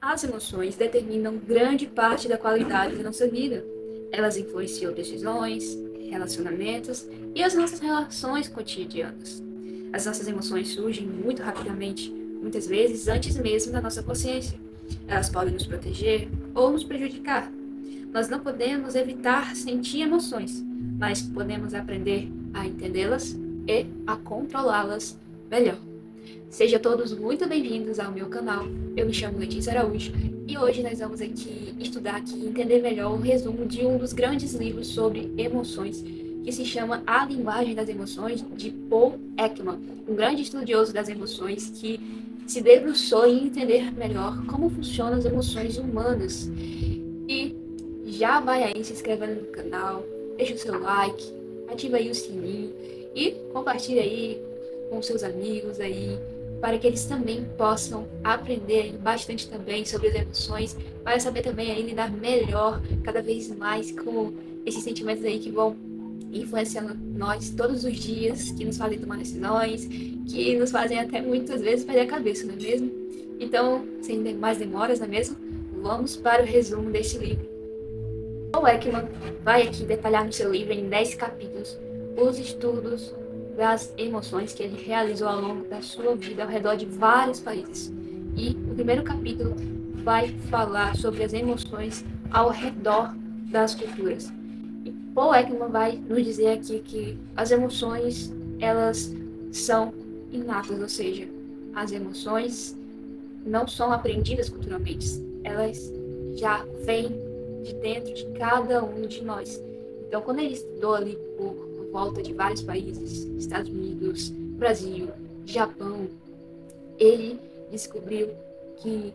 As emoções determinam grande parte da qualidade da nossa vida. Elas influenciam decisões, relacionamentos e as nossas relações cotidianas. As nossas emoções surgem muito rapidamente, muitas vezes antes mesmo da nossa consciência. Elas podem nos proteger ou nos prejudicar. Nós não podemos evitar sentir emoções, mas podemos aprender a entendê-las e a controlá-las melhor. Sejam todos muito bem-vindos ao meu canal. Eu me chamo Letícia Araújo e hoje nós vamos estudar e entender melhor o resumo de um dos grandes livros sobre emoções, que se chama A Linguagem das Emoções, de Paul Ekman, um grande estudioso das emoções que se debruçou em entender melhor como funcionam as emoções humanas. E já vai aí se inscrevendo no canal, deixa o seu like, ativa aí o sininho e compartilha aí com seus amigos aí, para que eles também possam aprender bastante também sobre as emoções, para saber também aí lidar melhor, cada vez mais com esses sentimentos aí que vão influenciando nós todos os dias, que nos fazem tomar decisões, que nos fazem até muitas vezes perder a cabeça, não é mesmo? Então, sem mais demoras, não é mesmo? Vamos para o resumo desse livro. Paul Ekman vai aqui detalhar no seu livro, em 10 capítulos, os estudos das emoções que ele realizou ao longo da sua vida ao redor de vários países. E o primeiro capítulo vai falar sobre as emoções ao redor das culturas. E Paul Ekman vai nos dizer aqui que as emoções, elas são inatas, ou seja, as emoções não são aprendidas culturalmente, elas já vêm de dentro de cada um de nós. Então, quando ele estudou ali por volta de vários países, Estados Unidos, Brasil, Japão, ele descobriu que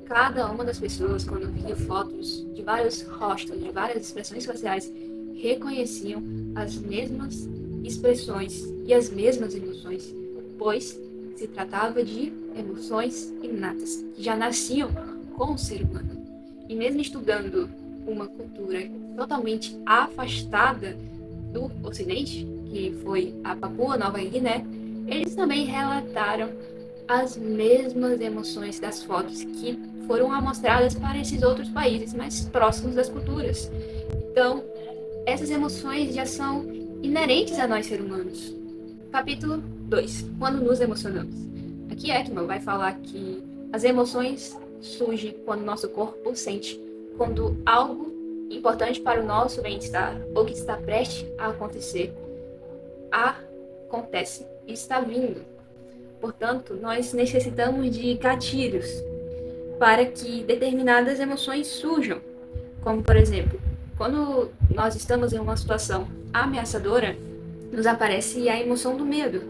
cada uma das pessoas, quando via fotos de vários rostos, de várias expressões faciais, reconheciam as mesmas expressões e as mesmas emoções, pois se tratava de emoções inatas, que já nasciam com o ser humano. E mesmo estudando uma cultura totalmente afastada do Ocidente, que foi a Papua Nova Guiné, eles também relataram as mesmas emoções das fotos que foram amostradas para esses outros países mais próximos das culturas. Então, essas emoções já são inerentes a nós seres humanos. Capítulo 2. Quando nos emocionamos. Aqui Ekman vai falar que as emoções surgem quando nosso corpo sente quando algo importante para o nosso bem-estar ou que está prestes a acontecer acontece e está vindo. Portanto, nós necessitamos de gatilhos para que determinadas emoções surjam, como por exemplo, quando nós estamos em uma situação ameaçadora, nos aparece a emoção do medo.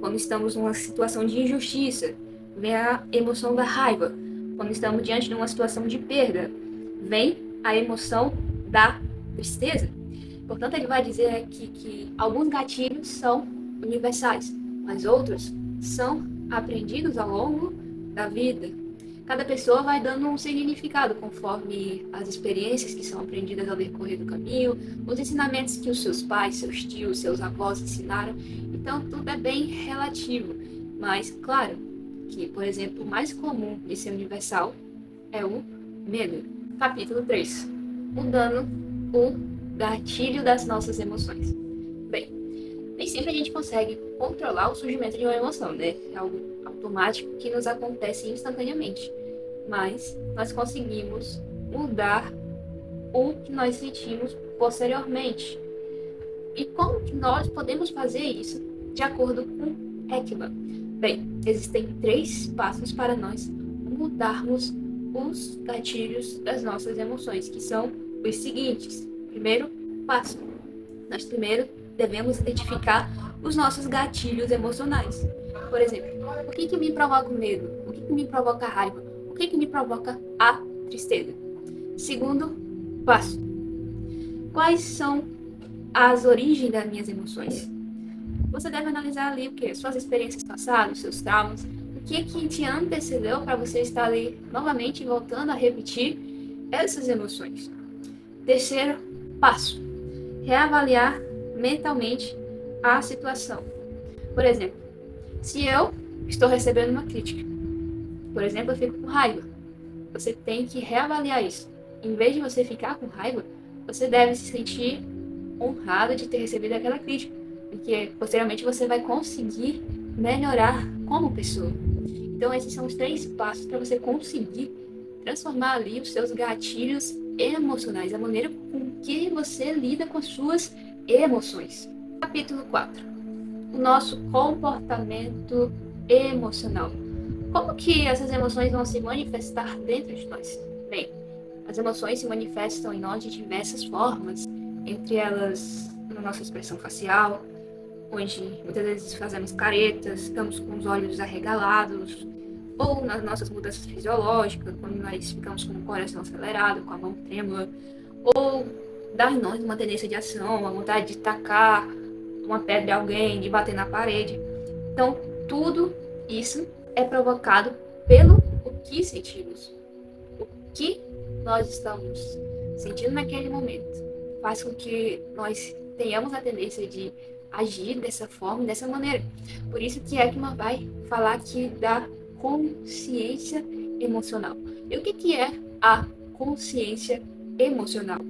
Quando estamos numa situação de injustiça, vem a emoção da raiva. Quando estamos diante de uma situação de perda, vem a emoção da tristeza. Portanto, ele vai dizer aqui que alguns gatilhos são universais, mas outros são aprendidos ao longo da vida. Cada pessoa vai dando um significado conforme as experiências que são aprendidas ao decorrer do caminho, os ensinamentos que os seus pais, seus tios, seus avós ensinaram. Então, tudo é bem relativo. Mas, claro, que, por exemplo, o mais comum de ser universal é o medo. Capítulo 3. Mudando o gatilho das nossas emoções. Bem, nem sempre a gente consegue controlar o surgimento de uma emoção, né? É algo automático que nos acontece instantaneamente. Mas nós conseguimos mudar o que nós sentimos posteriormente. E como que nós podemos fazer isso de acordo com Ekman? Bem, existem 3 passos para nós mudarmos os gatilhos das nossas emoções, que são os seguintes. Primeiro passo, nós primeiro devemos identificar os nossos gatilhos emocionais. Por exemplo, o que me provoca medo? O que me provoca raiva? O que me provoca a tristeza? Segundo passo, quais são as origens das minhas emoções? Você deve analisar ali o que? Suas experiências passadas, seus traumas, o que te antecedeu para você estar ali novamente voltando a repetir essas emoções. Terceiro passo, reavaliar mentalmente a situação. Por exemplo, se eu estou recebendo uma crítica, por exemplo, eu fico com raiva. você tem que reavaliar isso. Em vez de você ficar com raiva, você deve se sentir honrado de ter recebido aquela crítica, porque posteriormente você vai conseguir melhorar como pessoa. Então esses são os 3 passos para você conseguir transformar ali os seus gatilhos emocionais, a maneira com que você lida com as suas emoções. Capítulo 4. O nosso comportamento emocional. Como que essas emoções vão se manifestar dentro de nós? Bem, as emoções se manifestam em nós de diversas formas, entre elas na nossa expressão facial, onde muitas vezes fazemos caretas, estamos com os olhos arregalados, ou nas nossas mudanças fisiológicas, quando nós ficamos com o coração acelerado, com a mão trêmula, ou dá em nós uma tendência de ação, a vontade de tacar uma pedra em alguém, de bater na parede. Então, tudo isso é provocado pelo o que sentimos. O que nós estamos sentindo naquele momento faz com que nós tenhamos a tendência de agir dessa forma, dessa maneira. Por isso que Ekman vai falar aqui da consciência emocional. E o que é a consciência emocional?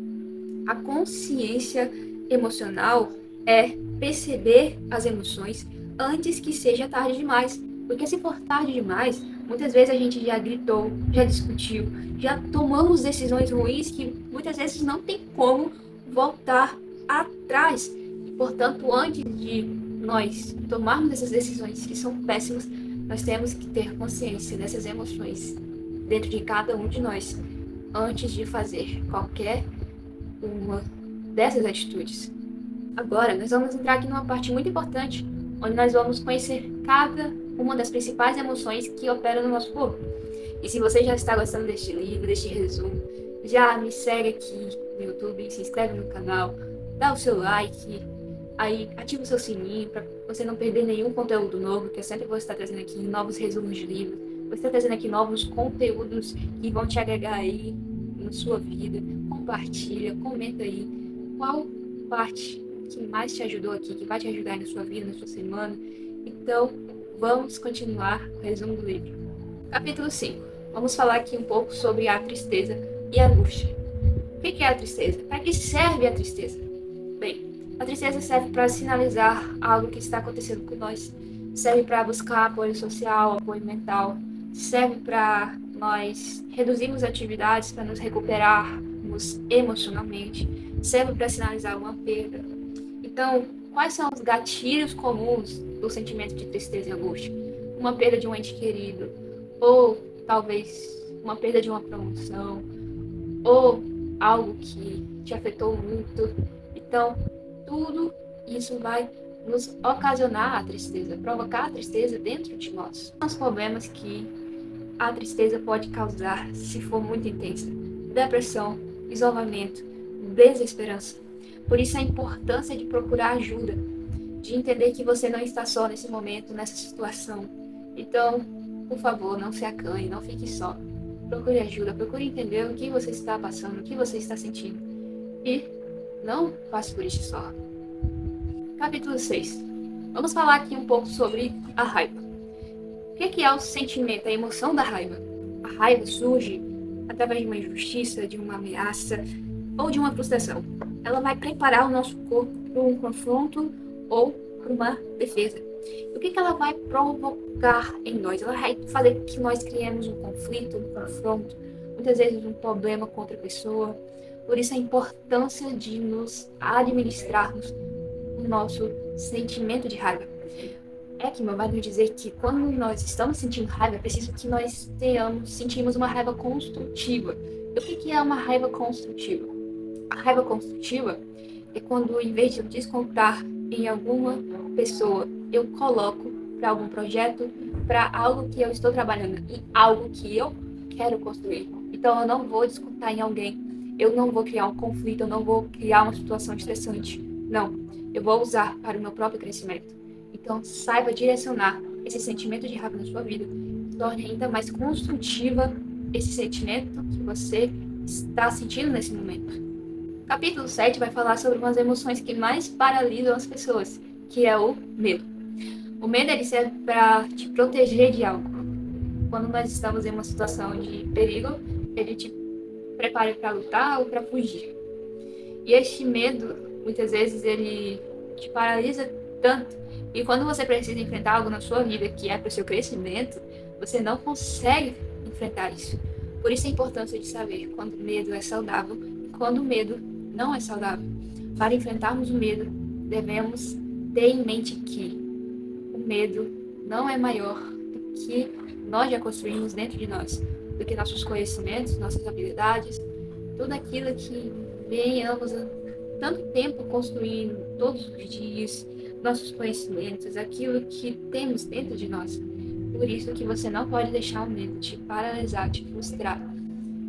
A consciência emocional é perceber as emoções antes que seja tarde demais. Porque se for tarde demais, muitas vezes a gente já gritou, já discutiu, já tomamos decisões ruins que muitas vezes não tem como voltar atrás. E, portanto, antes de nós tomarmos essas decisões que são péssimas, nós temos que ter consciência dessas emoções dentro de cada um de nós, antes de fazer qualquer uma dessas atitudes. Agora, nós vamos entrar aqui numa parte muito importante, onde nós vamos conhecer cada uma das principais emoções que operam no nosso corpo. E se você já está gostando deste livro, deste resumo, já me segue aqui no YouTube, se inscreve no canal, dá o seu like, aí ativa o seu sininho para você não perder nenhum conteúdo novo, que eu sempre vou estar trazendo aqui novos resumos de livros, vou estar trazendo aqui novos conteúdos que vão te agregar aí na sua vida. Compartilha, comenta aí qual parte que mais te ajudou aqui, que vai te ajudar na sua vida, na sua semana. Então, vamos continuar o resumo do livro. Capítulo 5. Vamos falar aqui um pouco sobre a tristeza e a angústia. O que é a tristeza? Para que serve a tristeza? Bem, a tristeza serve para sinalizar algo que está acontecendo com nós, serve para buscar apoio social, apoio mental, serve para nós reduzirmos atividades, para nos recuperarmos emocionalmente, serve para sinalizar uma perda. Então, quais são os gatilhos comuns do sentimento de tristeza e angústia? Uma perda de um ente querido, ou talvez uma perda de uma promoção, ou algo que te afetou muito. Então, tudo isso vai nos ocasionar a tristeza, provocar a tristeza dentro de nós. São os problemas que a tristeza pode causar se for muito intensa: depressão, isolamento, desesperança. Por isso a importância de procurar ajuda, de entender que você não está só nesse momento, nessa situação. Então, por favor, não se acanhe, não fique só. Procure ajuda, procure entender o que você está passando, o que você está sentindo. E não passe por isso só. Capítulo 6. Vamos falar aqui um pouco sobre a raiva. O que é o sentimento, a emoção da raiva? A raiva surge através de uma injustiça, de uma ameaça ou de uma frustração. Ela vai preparar o nosso corpo para um confronto ou para uma defesa. E o que ela vai provocar em nós? Ela vai fazer com que nós criemos um conflito, um confronto, muitas vezes um problema com outra pessoa. Por isso a importância de nos administrarmos o nosso sentimento de raiva. Ekman vai nos dizer que quando nós estamos sentindo raiva, é preciso que nós sentimos uma raiva construtiva. E o que é uma raiva construtiva? A raiva construtiva é quando, em vez de eu descontar em alguma pessoa, eu coloco para algum projeto, para algo que eu estou trabalhando, em algo que eu quero construir. Então, eu não vou descontar em alguém, eu não vou criar um conflito, eu não vou criar uma situação estressante. Não, eu vou usar para o meu próprio crescimento. Então, saiba direcionar esse sentimento de raiva na sua vida. Torne ainda mais construtiva esse sentimento que você está sentindo nesse momento. Capítulo 7 vai falar sobre umas emoções que mais paralisam as pessoas, que é o medo. O medo ele serve para te proteger de algo. quando nós estamos em uma situação de perigo, ele te prepara para lutar ou para fugir. E este medo, muitas vezes, ele te paralisa tanto. E quando você precisa enfrentar algo na sua vida que é para o seu crescimento, você não consegue enfrentar isso. Por isso a importância de saber quando o medo é saudável e quando o medo não é saudável. Para enfrentarmos o medo, devemos ter em mente que o medo não é maior do que nós já construímos dentro de nós, do que nossos conhecimentos, nossas habilidades, tudo aquilo que venhamos há tanto tempo construindo todos os dias, nossos conhecimentos, aquilo que temos dentro de nós. Por isso que você não pode deixar o medo te paralisar, te frustrar.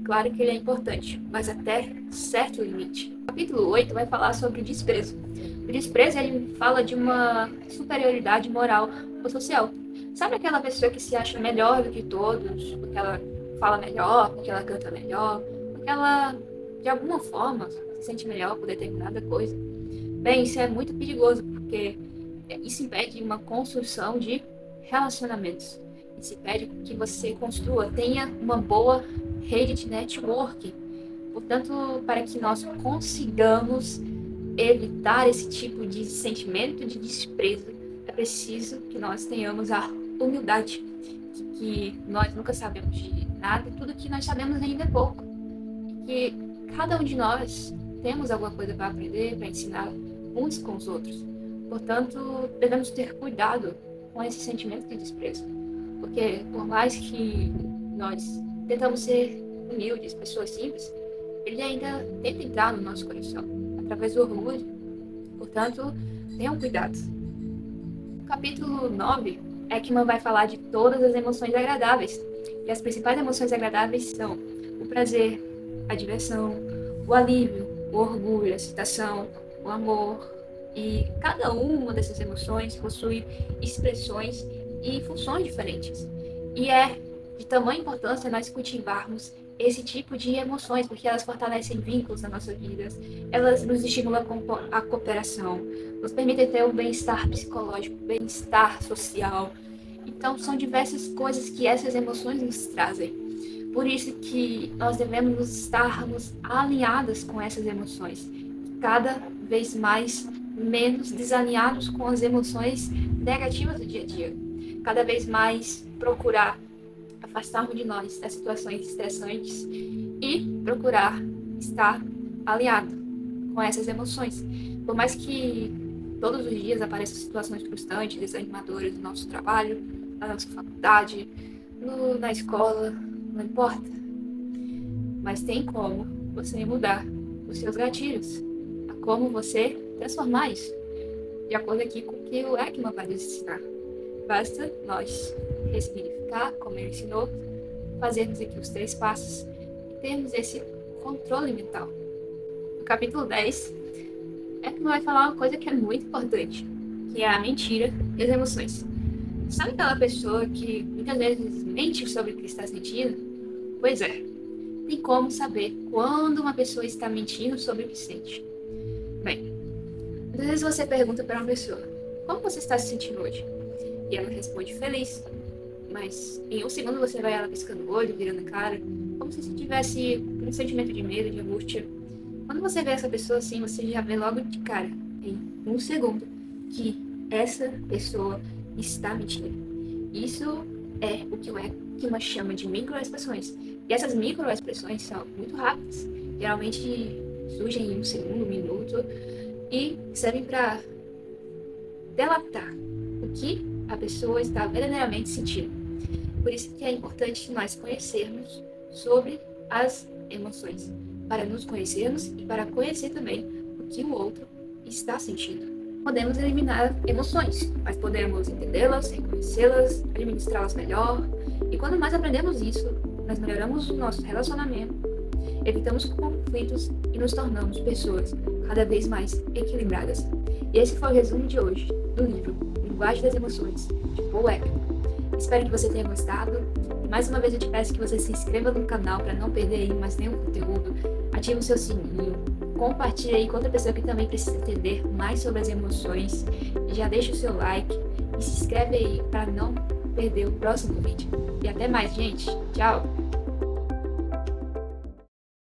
Claro que ele é importante, mas até certo limite. O capítulo 8 vai falar sobre o desprezo. O desprezo, ele fala de uma superioridade moral ou social. Sabe aquela pessoa que se acha melhor do que todos, porque ela fala melhor, porque ela canta melhor, porque ela, de alguma forma, se sente melhor por determinada coisa? Bem, isso é muito perigoso, porque isso impede uma construção de relacionamentos. Isso impede que você construa, tenha uma boa rede de networking. Portanto, para que nós consigamos evitar esse tipo de sentimento de desprezo, é preciso que nós tenhamos a humildade, que nós nunca sabemos de nada, tudo que nós sabemos ainda é pouco. E que cada um de nós temos alguma coisa para aprender, para ensinar uns com os outros. Portanto, devemos ter cuidado com esse sentimento de desprezo. Porque por mais que nós tentamos ser humildes, pessoas simples, ele ainda tenta entrar no nosso coração, através do orgulho. Portanto, tenham cuidado. No capítulo 9, Ekman vai falar de todas as emoções agradáveis. E as principais emoções agradáveis são o prazer, a diversão, o alívio, o orgulho, a excitação, o amor. E cada uma dessas emoções possui expressões e funções diferentes. E é de tamanha importância nós cultivarmos esse tipo de emoções, porque elas fortalecem vínculos na nossa vida, elas nos estimulam a cooperação, nos permitem ter um bem-estar psicológico, bem-estar social. Então, são diversas coisas que essas emoções nos trazem. Por isso que nós devemos estarmos alinhadas com essas emoções, cada vez mais menos desalinhados com as emoções negativas do dia a dia, cada vez mais procurar afastarmos de nós das situações estressantes e procurar estar alinhado com essas emoções. Por mais que todos os dias apareçam situações frustrantes, desanimadoras no nosso trabalho, na nossa faculdade, na escola, não importa. Mas tem como você mudar os seus gatilhos, a como você transformar isso, de acordo aqui com o que o Ekman vai nos ensinar. Basta nós ressignificar, como ele ensinou, fazermos aqui os 3 passos e termos esse controle mental. No capítulo 10, Ekman vai falar uma coisa que é muito importante, que é a mentira e as emoções. Sabe aquela pessoa que muitas vezes mente sobre o que está sentindo? Pois é, tem como saber quando uma pessoa está mentindo sobre o que sente. Bem, às vezes você pergunta para uma pessoa, como você está se sentindo hoje? E ela responde feliz, mas em um segundo você vai ela piscando o olho, virando a cara, como se você tivesse um sentimento de medo, de angústia. Quando você vê essa pessoa assim, você já vê logo de cara, em um segundo, que essa pessoa está mentindo. Isso é o que o Ekman chama de microexpressões. E essas microexpressões são muito rápidas, geralmente surgem em um segundo, um minuto, e servem para delatar o que a pessoa está verdadeiramente sentindo. Por isso que é importante nós conhecermos sobre as emoções, para nos conhecermos e para conhecer também o que o outro está sentindo. Podemos eliminar emoções, mas podemos entendê-las, reconhecê-las, administrá-las melhor. E quando mais aprendemos isso, nós melhoramos o nosso relacionamento, evitamos conflitos e nos tornamos pessoas cada vez mais equilibradas. E esse foi o resumo de hoje do livro Linguagem das Emoções, de Paul Ekman. Espero que você tenha gostado. E mais uma vez eu te peço que você se inscreva no canal para não perder aí mais nenhum conteúdo. Ative o seu sininho. Compartilhe aí com outra pessoa que também precisa entender mais sobre as emoções. E já deixa o seu like e se inscreve aí para não perder o próximo vídeo. E até mais, gente. Tchau!